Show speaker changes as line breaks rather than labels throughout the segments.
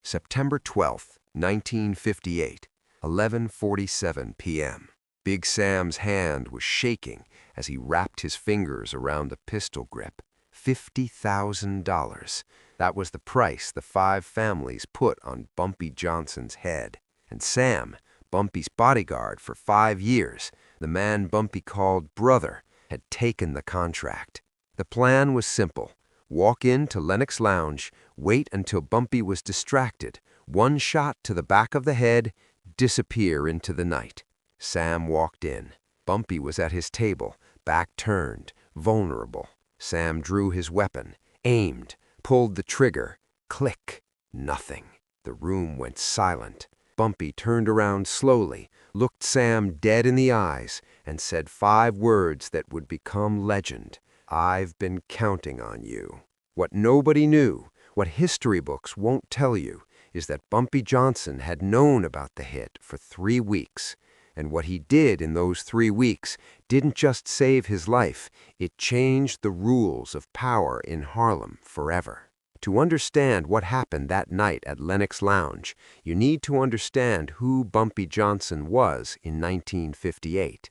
September 12th, 1958, 11:47 p.m. Big Sam's hand was shaking as he wrapped his fingers around the pistol grip. $50,000. That was the price the five families put on Bumpy Johnson's head. And Sam, Bumpy's bodyguard for 5 years, the man Bumpy called brother, had taken the contract. The plan was simple. Walk into Lenox Lounge, wait until Bumpy was distracted, one shot to the back of the head, disappear into the night. Sam walked in. Bumpy was at his table, back turned, vulnerable. Sam drew his weapon, aimed, pulled the trigger. Click. Nothing. The room went silent. Bumpy turned around slowly, looked Sam dead in the eyes, and said 5 words that would become legend. "I've been counting on you." What nobody knew, what history books won't tell you, is that Bumpy Johnson had known about the hit for 3 weeks. And what he did in those 3 weeks didn't just save his life, it changed the rules of power in Harlem forever. To understand what happened that night at Lenox Lounge, you need to understand who Bumpy Johnson was in 1958.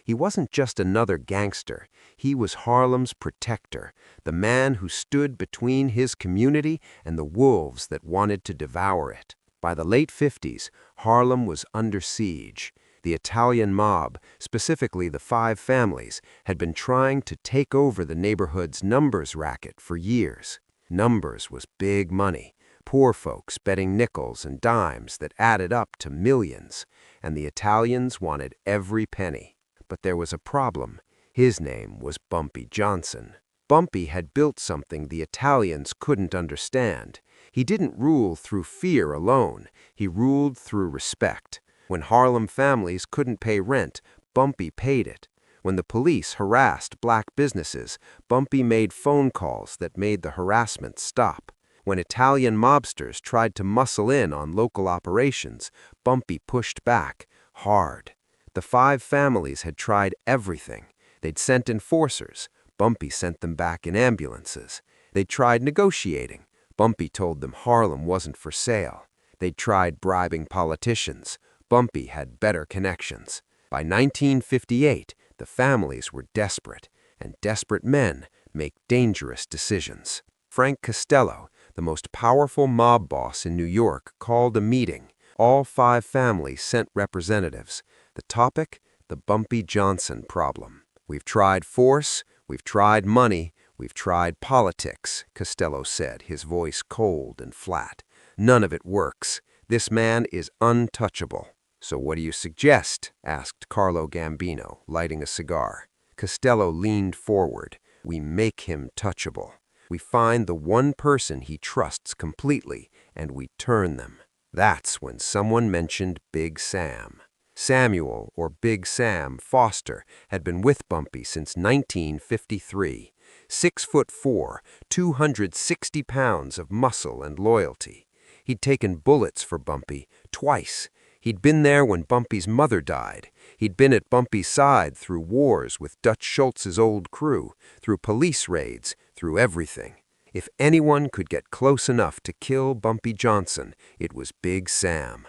He wasn't just another gangster. He was Harlem's protector, the man who stood between his community and the wolves that wanted to devour it. By the late 50s, Harlem was under siege. The Italian mob, specifically the 5 families, had been trying to take over the neighborhood's numbers racket for years. Numbers was big money, poor folks betting nickels and dimes that added up to millions, and the Italians wanted every penny. But there was a problem. His name was Bumpy Johnson. Bumpy had built something the Italians couldn't understand. He didn't rule through fear alone. He ruled through respect. When Harlem families couldn't pay rent, Bumpy paid it. When the police harassed black businesses, Bumpy made phone calls that made the harassment stop. When Italian mobsters tried to muscle in on local operations, Bumpy pushed back, hard. The 5 families had tried everything. They'd sent enforcers. Bumpy sent them back in ambulances. They'd tried negotiating. Bumpy told them Harlem wasn't for sale. They'd tried bribing politicians. Bumpy had better connections. By 1958, the families were desperate, and desperate men make dangerous decisions. Frank Costello, the most powerful mob boss in New York, called a meeting. All 5 families sent representatives. The topic? The Bumpy Johnson problem. "We've tried force, we've tried money, we've tried politics," Costello said, his voice cold and flat. "None of it works. This man is untouchable." "So what do you suggest?" asked Carlo Gambino, lighting a cigar. Costello leaned forward. "We make him touchable. We find the one person he trusts completely, and we turn them." That's when someone mentioned Big Sam. Samuel, or Big Sam, Foster had been with Bumpy since 1953. 6'4", 260 pounds of muscle and loyalty. He'd taken bullets for Bumpy twice. He'd been there when Bumpy's mother died. He'd been at Bumpy's side through wars with Dutch Schultz's old crew, through police raids, through everything. If anyone could get close enough to kill Bumpy Johnson, it was Big Sam.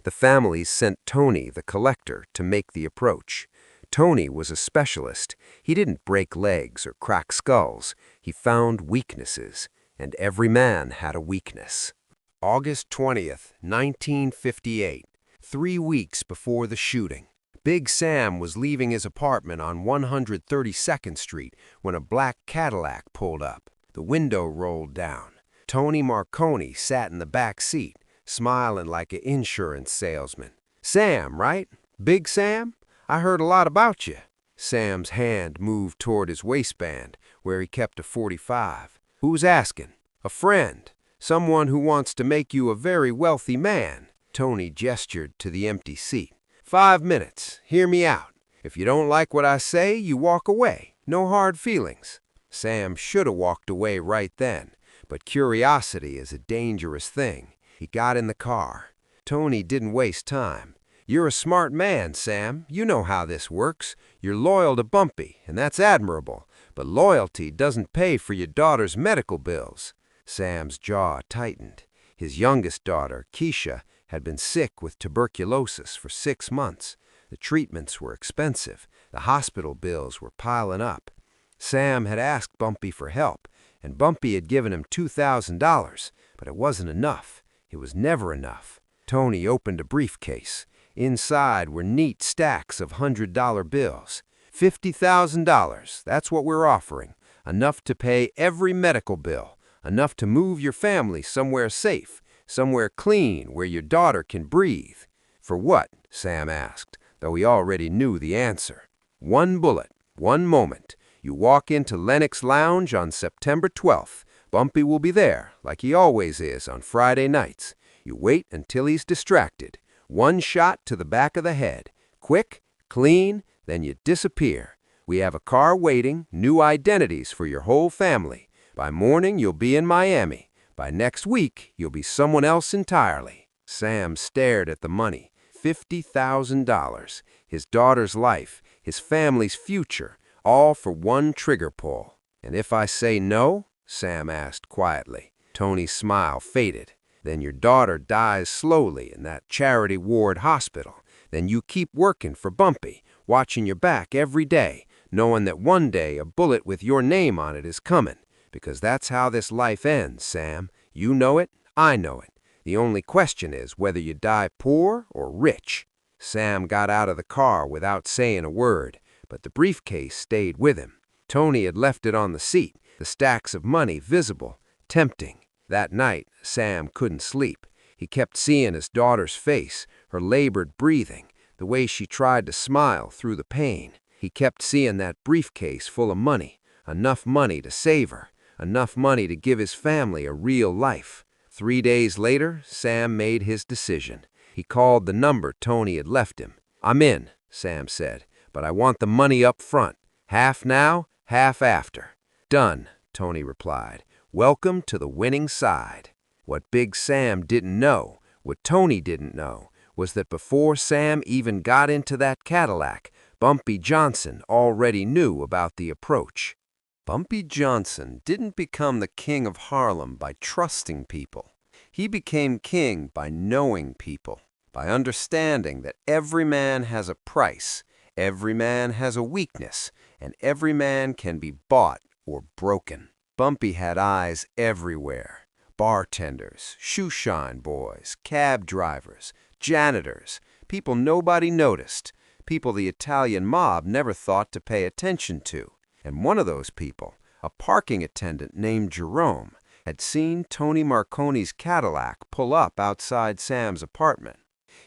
The families sent Tony, the collector, to make the approach. Tony was a specialist. He didn't break legs or crack skulls. He found weaknesses, and every man had a weakness. August 20th, 1958. 3 weeks before the shooting. Big Sam was leaving his apartment on 132nd Street when a black Cadillac pulled up. The window rolled down. Tony Marconi sat in the back seat, smiling like an insurance salesman. "Sam, right? Big Sam? I heard a lot about you." Sam's hand moved toward his waistband, where he kept a .45. "Who's asking?" "A friend. Someone who wants to make you a very wealthy man." Tony gestured to the empty seat. "5 minutes. Hear me out. If you don't like what I say, you walk away. No hard feelings." Sam should have walked away right then, but curiosity is a dangerous thing. He got in the car. Tony didn't waste time. "You're a smart man, Sam. You know how this works. You're loyal to Bumpy, and that's admirable. But loyalty doesn't pay for your daughter's medical bills." Sam's jaw tightened. His youngest daughter, Keisha, had been sick with tuberculosis for 6 months. The treatments were expensive. The hospital bills were piling up. Sam had asked Bumpy for help, and Bumpy had given him $2,000, but it wasn't enough. It was never enough. Tony opened a briefcase. Inside were neat stacks of $100 bills. $50,000, that's what we're offering. Enough to pay every medical bill. Enough to move your family somewhere safe, somewhere clean where your daughter can breathe. For what? Sam asked, though he already knew the answer. One bullet, one moment. You walk into Lenox Lounge on September 12th. Bumpy will be there, like he always is on Friday nights. You wait until he's distracted. One shot to the back of the head. Quick, clean, then you disappear. We have a car waiting, new identities for your whole family. By morning, you'll be in Miami. By next week, you'll be someone else entirely. Sam stared at the money. $50,000. His daughter's life, his family's future, all for one trigger pull. And if I say no? Sam asked quietly. Tony's smile faded. Then your daughter dies slowly in that charity ward hospital. Then you keep working for Bumpy, watching your back every day, knowing that one day a bullet with your name on it is coming. Because that's how this life ends, Sam. You know it, I know it. The only question is whether you die poor or rich. Sam got out of the car without saying a word, but the briefcase stayed with him. Tony had left it on the seat, the stacks of money visible, tempting. That night, Sam couldn't sleep. He kept seeing his daughter's face, her labored breathing, the way she tried to smile through the pain. He kept seeing that briefcase full of money, enough money to save her, enough money to give his family a real life. 3 days later, Sam made his decision. He called the number Tony had left him. I'm in, Sam said, but I want the money up front. Half now, half after. Done, Tony replied. Welcome to the winning side. What Big Sam didn't know, what Tony didn't know, was that before Sam even got into that Cadillac, Bumpy Johnson already knew about the approach. Bumpy Johnson didn't become the king of Harlem by trusting people. He became king by knowing people, by understanding that every man has a price, every man has a weakness, and every man can be bought or broken. Bumpy had eyes everywhere. Bartenders, shoeshine boys, cab drivers, janitors, people nobody noticed, people the Italian mob never thought to pay attention to. And one of those people, a parking attendant named Jerome, had seen Tony Marconi's Cadillac pull up outside Sam's apartment.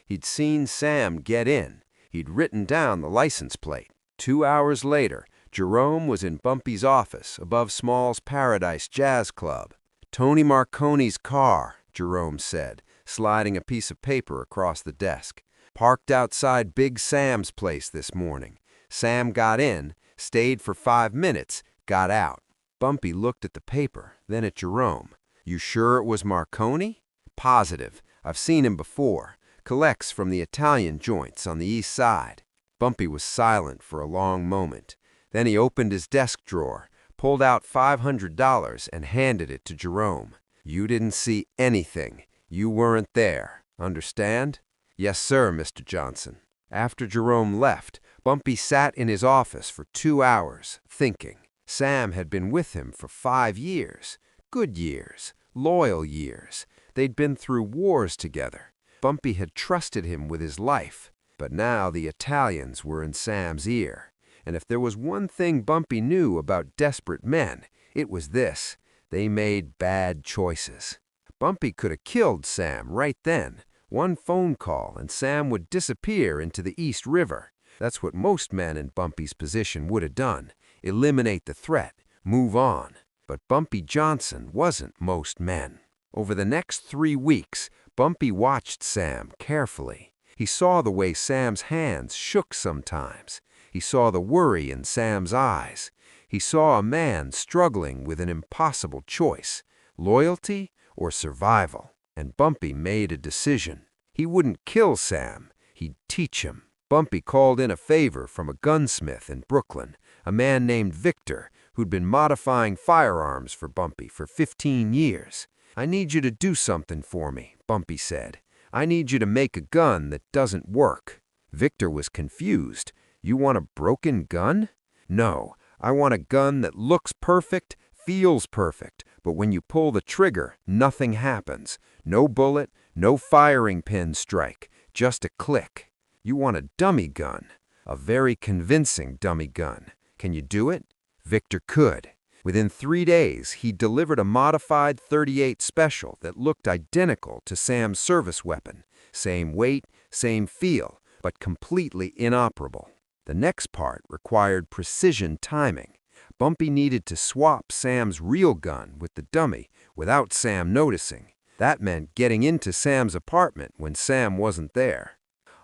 He'd seen Sam get in. He'd written down the license plate. 2 hours later, Jerome was in Bumpy's office above Small's Paradise Jazz Club. Tony Marconi's car, Jerome said, sliding a piece of paper across the desk. Parked outside Big Sam's place this morning. Sam got in, stayed for 5 minutes, got out. Bumpy looked at the paper, then at Jerome. You sure it was Marconi? Positive. I've seen him before. Collects from the Italian joints on the east side. Bumpy was silent for a long moment. Then he opened his desk drawer, pulled out $500 and handed it to Jerome. You didn't see anything. You weren't there. Understand? Yes, sir, Mr. Johnson. After Jerome left, Bumpy sat in his office for 2 hours, thinking. Sam had been with him for 5 years. Good years. Loyal years. They'd been through wars together. Bumpy had trusted him with his life. But now the Italians were in Sam's ear. And if there was one thing Bumpy knew about desperate men, it was this. They made bad choices. Bumpy could have killed Sam right then. One phone call and Sam would disappear into the East River. That's what most men in Bumpy's position would have done. Eliminate the threat. Move on. But Bumpy Johnson wasn't most men. Over the next 3 weeks, Bumpy watched Sam carefully. He saw the way Sam's hands shook sometimes. He saw the worry in Sam's eyes. He saw a man struggling with an impossible choice, loyalty or survival. And Bumpy made a decision. He wouldn't kill Sam. He'd teach him. Bumpy called in a favor from a gunsmith in Brooklyn, a man named Victor, who'd been modifying firearms for Bumpy for 15 years. "I need you to do something for me," Bumpy said. "I need you to make a gun that doesn't work." Victor was confused. "You want a broken gun?" "No, I want a gun that looks perfect, feels perfect, but when you pull the trigger, nothing happens. No bullet, no firing pin strike, just a click." "You want a dummy gun, a very convincing dummy gun. Can you do it?" Victor could. Within 3 days, he delivered a modified .38 Special that looked identical to Sam's service weapon. Same weight, same feel, but completely inoperable. The next part required precision timing. Bumpy needed to swap Sam's real gun with the dummy without Sam noticing. That meant getting into Sam's apartment when Sam wasn't there.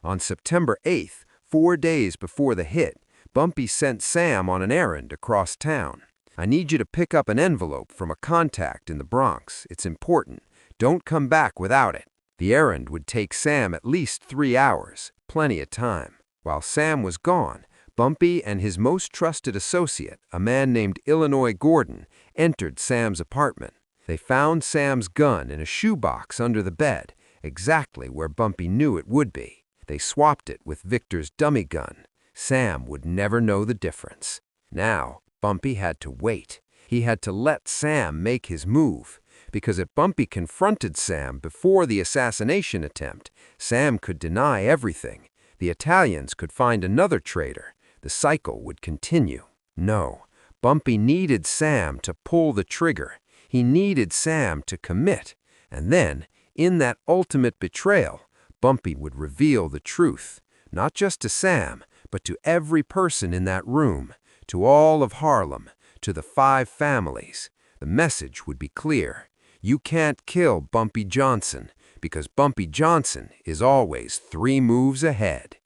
On September 8th, 4 days before the hit, Bumpy sent Sam on an errand across town. "I need you to pick up an envelope from a contact in the Bronx. It's important. Don't come back without it." The errand would take Sam at least 3 hours, plenty of time. While Sam was gone, Bumpy and his most trusted associate, a man named Illinois Gordon, entered Sam's apartment. They found Sam's gun in a shoebox under the bed, exactly where Bumpy knew it would be. They swapped it with Victor's dummy gun. Sam would never know the difference. Now, Bumpy had to wait. He had to let Sam make his move, because if Bumpy confronted Sam before the assassination attempt, Sam could deny everything. The Italians could find another traitor. The cycle would continue. No, Bumpy needed Sam to pull the trigger. He needed Sam to commit. And then, in that ultimate betrayal, Bumpy would reveal the truth, not just to Sam, but to every person in that room, to all of Harlem, to the 5 families. The message would be clear. You can't kill Bumpy Johnson, because Bumpy Johnson is always 3 moves ahead.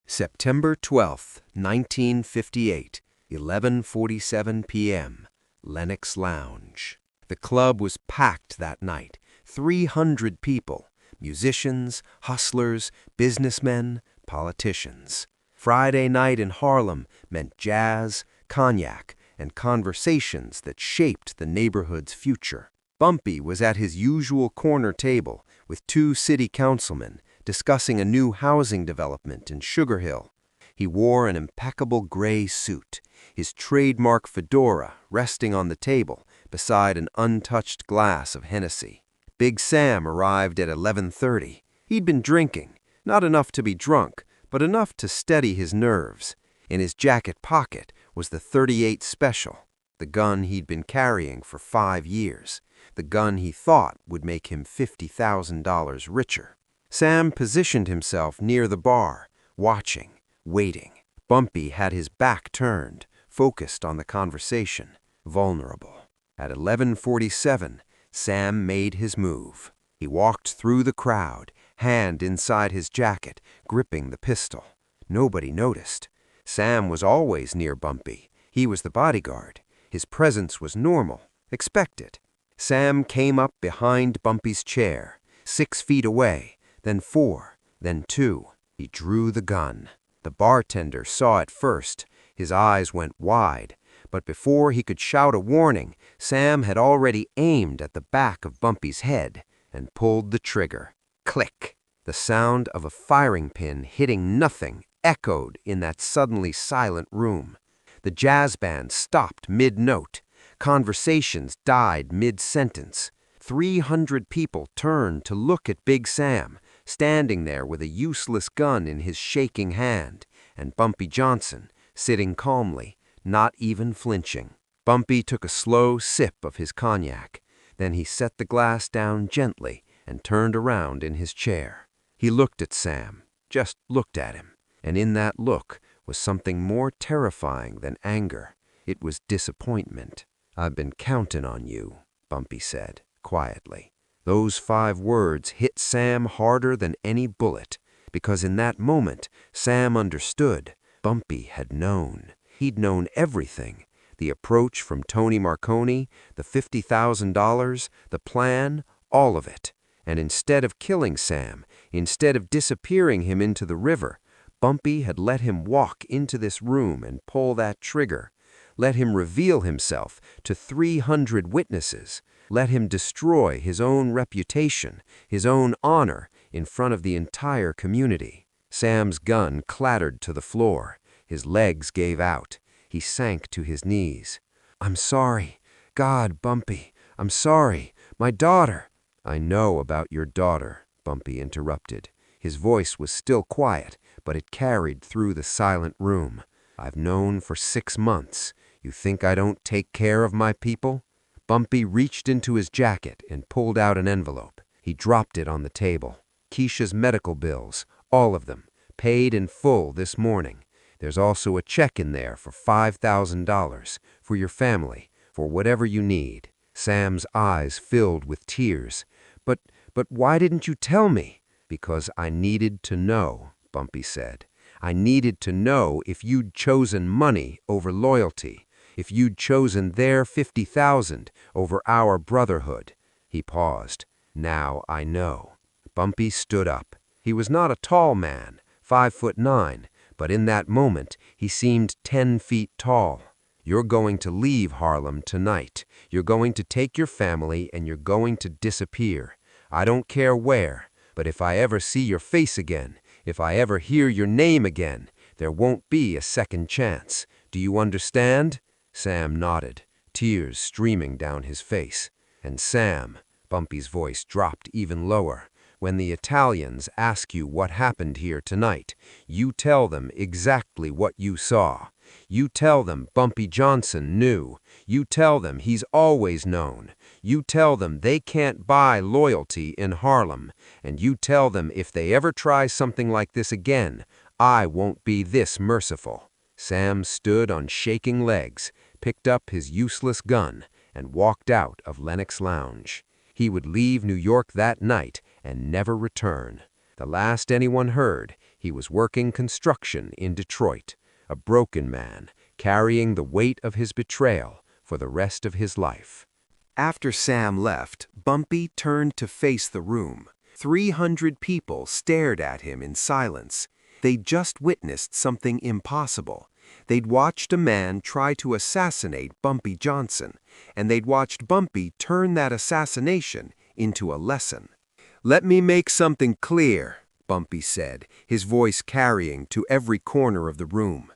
September 12th, 1958, 11:47 p.m., Lenox Lounge. The club was packed that night. 300 people, musicians, hustlers, businessmen, politicians. Friday night in Harlem meant jazz, cognac, and conversations that shaped the neighborhood's future. Bumpy was at his usual corner table with 2 city councilmen discussing a new housing development in Sugar Hill. He wore an impeccable gray suit, his trademark fedora resting on the table beside an untouched glass of Hennessy. Big Sam arrived at 11:30. He'd been drinking, not enough to be drunk, but enough to steady his nerves. In his jacket pocket was the .38 Special, the gun he'd been carrying for 5 years, the gun he thought would make him $50,000 richer. Sam positioned himself near the bar, watching, waiting. Bumpy had his back turned, focused on the conversation, vulnerable. At 11:47, Sam made his move. He walked through the crowd, hand inside his jacket, gripping the pistol. Nobody noticed. Sam was always near Bumpy. He was the bodyguard. His presence was normal, expected. Sam came up behind Bumpy's chair, 6 feet away, then 4, then 2. He drew the gun. The bartender saw it first. His eyes went wide. But before he could shout a warning, Sam had already aimed at the back of Bumpy's head and pulled the trigger. Click! The sound of a firing pin hitting nothing echoed in that suddenly silent room. The jazz band stopped mid-note. Conversations died mid-sentence. 300 people turned to look at Big Sam, standing there with a useless gun in his shaking hand, and Bumpy Johnson, sitting calmly, not even flinching. Bumpy took a slow sip of his cognac. Then he set the glass down gently and turned around in his chair. He looked at Sam, just looked at him, and in that look was something more terrifying than anger. It was disappointment. "I've been counting on you," Bumpy said, quietly. Those 5 words hit Sam harder than any bullet, because in that moment, Sam understood. Bumpy had known. He'd known everything. The approach from Tony Marconi, the $50,000, the plan, all of it. And instead of killing Sam, instead of disappearing him into the river, Bumpy had let him walk into this room and pull that trigger. Let him reveal himself to 300 witnesses. Let him destroy his own reputation, his own honor, in front of the entire community. Sam's gun clattered to the floor. His legs gave out. He sank to his knees. "I'm sorry. God, Bumpy, I'm sorry. My daughter." "I know about your daughter," Bumpy interrupted. His voice was still quiet, but it carried through the silent room. "I've known for 6 months. You think I don't take care of my people?" Bumpy reached into his jacket and pulled out an envelope. He dropped it on the table. "Keisha's medical bills, all of them, paid in full this morning. There's also a check in there for $5,000 for your family, for whatever you need." Sam's eyes filled with tears. But why didn't you tell me?" "Because I needed to know," Bumpy said. "I needed to know if you'd chosen money over loyalty, if you'd chosen their 50,000 over our brotherhood." He paused. "Now I know." Bumpy stood up. He was not a tall man, 5'9", but in that moment he seemed 10 feet tall. "You're going to leave Harlem tonight. You're going to take your family and you're going to disappear. I don't care where, but if I ever see your face again, if I ever hear your name again, there won't be a second chance. Do you understand?" Sam nodded, tears streaming down his face. "And Sam," Bumpy's voice dropped even lower, "when the Italians ask you what happened here tonight, you tell them exactly what you saw. You tell them Bumpy Johnson knew. You tell them he's always known. You tell them they can't buy loyalty in Harlem. And you tell them if they ever try something like this again, I won't be this merciful." Sam stood on shaking legs, picked up his useless gun, and walked out of Lenox Lounge. He would leave New York that night and never return. The last anyone heard, he was working construction in Detroit, a broken man, carrying the weight of his betrayal for the rest of his life. After Sam left, Bumpy turned to face the room. 300 people stared at him in silence. They'd just witnessed something impossible. They'd watched a man try to assassinate Bumpy Johnson, and they'd watched Bumpy turn that assassination into a lesson. "Let me make something clear," Bumpy said, his voice carrying to every corner of the room.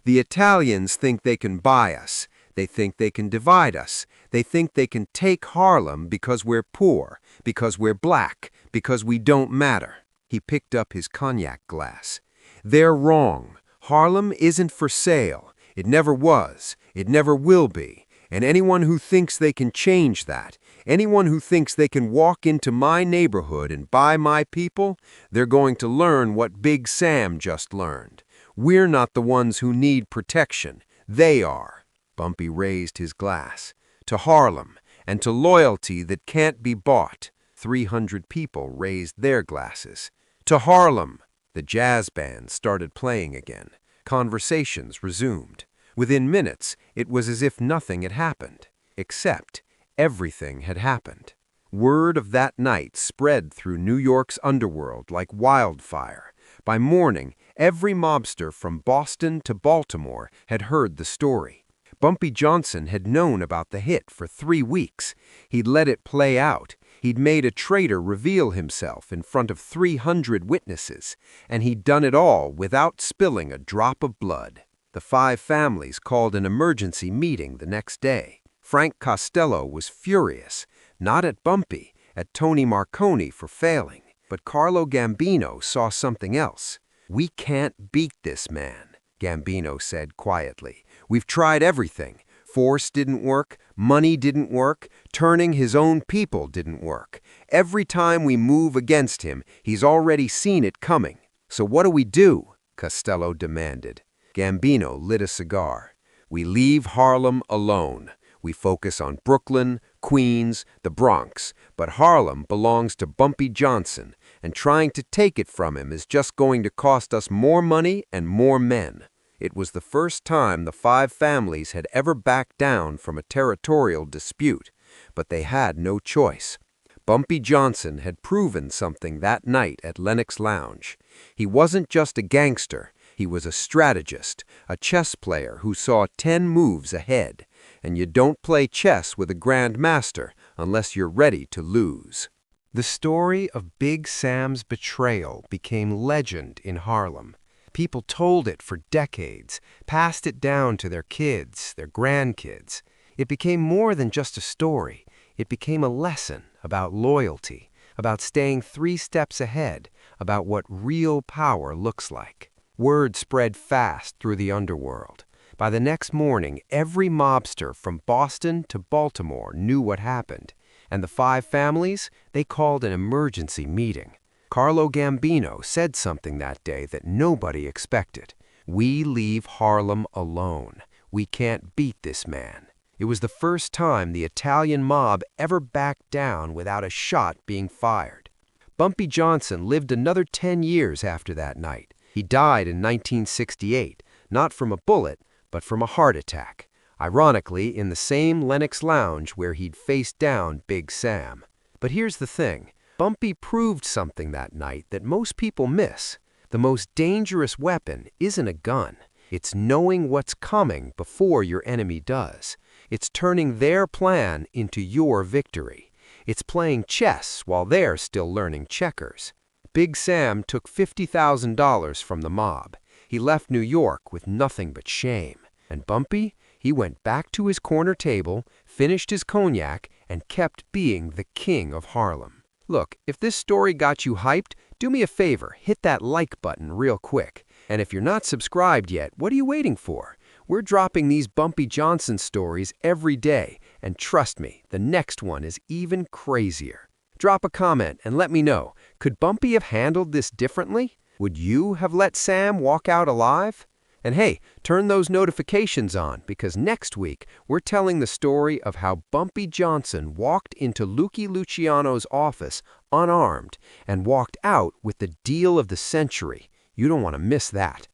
"The Italians think they can buy us. They think they can divide us. They think they can take Harlem because we're poor, because we're black, because we don't matter." He picked up his cognac glass. "They're wrong. Harlem isn't for sale. It never was. It never will be. And anyone who thinks they can change that, anyone who thinks they can walk into my neighborhood and buy my people, they're going to learn what Big Sam just learned. We're not the ones who need protection. They are." Bumpy raised his glass. "To Harlem, and to loyalty that can't be bought." 300 people raised their glasses. "To Harlem." The jazz band started playing again. Conversations resumed. Within minutes, it was as if nothing had happened, except everything had happened. Word of that night spread through New York's underworld like wildfire. By morning, every mobster from Boston to Baltimore had heard the story. Bumpy Johnson had known about the hit for 3 weeks. He'd let it play out. He'd made a traitor reveal himself in front of 300 witnesses, and he'd done it all without spilling a drop of blood. The 5 families called an emergency meeting the next day. Frank Costello was furious, not at Bumpy, at Tony Marconi for failing, but Carlo Gambino saw something else. "We can't beat this man," Gambino said quietly. "We've tried everything. Force didn't work, money didn't work, turning his own people didn't work. Every time we move against him, he's already seen it coming. So what do we do?" Costello demanded. Gambino lit a cigar. "We leave Harlem alone. We focus on Brooklyn, Queens, the Bronx, but Harlem belongs to Bumpy Johnson, and trying to take it from him is just going to cost us more money and more men." It was the first time the 5 families had ever backed down from a territorial dispute, but they had no choice. Bumpy Johnson had proven something that night at Lenox Lounge. He wasn't just a gangster, he was a strategist, a chess player who saw 10 moves ahead. And you don't play chess with a grand master unless you're ready to lose. The story of Big Sam's betrayal became legend in Harlem. People told it for decades, passed it down to their kids, their grandkids. It became more than just a story. It became a lesson about loyalty, about staying 3 steps ahead, about what real power looks like. Word spread fast through the underworld. By the next morning, every mobster from Boston to Baltimore knew what happened. And the 5 families, they called an emergency meeting. Carlo Gambino said something that day that nobody expected. "We leave Harlem alone. We can't beat this man." It was the first time the Italian mob ever backed down without a shot being fired. Bumpy Johnson lived another 10 years after that night. He died in 1968, not from a bullet, but from a heart attack. Ironically, in the same Lenox Lounge where he'd faced down Big Sam. But here's the thing. Bumpy proved something that night that most people miss. The most dangerous weapon isn't a gun. It's knowing what's coming before your enemy does. It's turning their plan into your victory. It's playing chess while they're still learning checkers. Big Sam took $50,000 from the mob. He left New York with nothing but shame. And Bumpy, he went back to his corner table, finished his cognac, and kept being the king of Harlem. Look, if this story got you hyped, do me a favor, hit that like button real quick. And if you're not subscribed yet, what are you waiting for? We're dropping these Bumpy Johnson stories every day, and trust me, the next one is even crazier. Drop a comment and let me know, could Bumpy have handled this differently? Would you have let Sam walk out alive? And hey, turn those notifications on, because next week we're telling the story of how Bumpy Johnson walked into Lucky Luciano's office unarmed and walked out with the deal of the century. You don't want to miss that.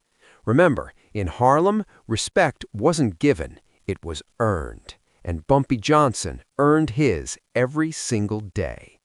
Remember, in Harlem, respect wasn't given, it was earned. And Bumpy Johnson earned his every single day.